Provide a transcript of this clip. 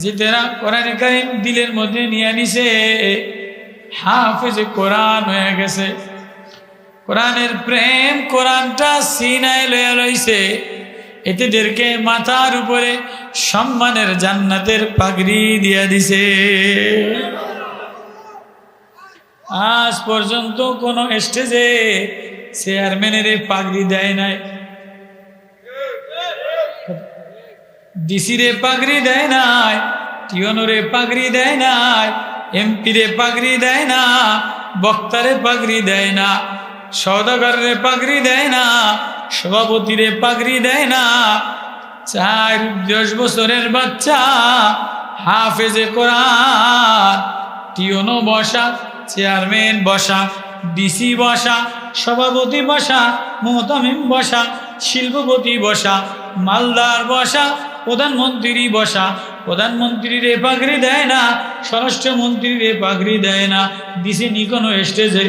যে তারা কোরআন কারীম দিলের মধ্যে নিয়ে নিছে, হাফেজ কোরআন হয়ে গেছে। কোরআনের প্রেম, কোরআনটা সিনায় লয়ে লইছে, এদেরকে মাথার উপরে সম্মানের জান্নাতের পাগড়ি দিয়া দিছে। আজ পর্যন্ত কোন স্টেজে চেয়ারম্যানের পাগড়ি দেয় নাই, ডিসি রে পাগড়ি দেয় নাই, টিওনরে পাগড়ি দেয় নাই, এমপি রে পাগড়ি দেয় না, বক্তারে পাগড়ি দেয় না, সওদাগরের পাগড়ি দেয় না, সভাপতিরে পাগড়ি দেয় না। 4-10 বছরের বাচ্চা হাফেজে কোরআন, টিওনো বসা, চেয়ারম্যান বসা, ডিসি বসা, সভাপতি বসা, মোহতামিম বসা, শিল্পপতি বসা, মালদার বসা, প্রধানমন্ত্রী বসা, প্রধানমন্ত্রীর পাগড়ি দেয় না, স্বরাষ্ট্রমন্ত্রীর পাগড়ি দেয় না, দিছে নি কোনো স্টেজে।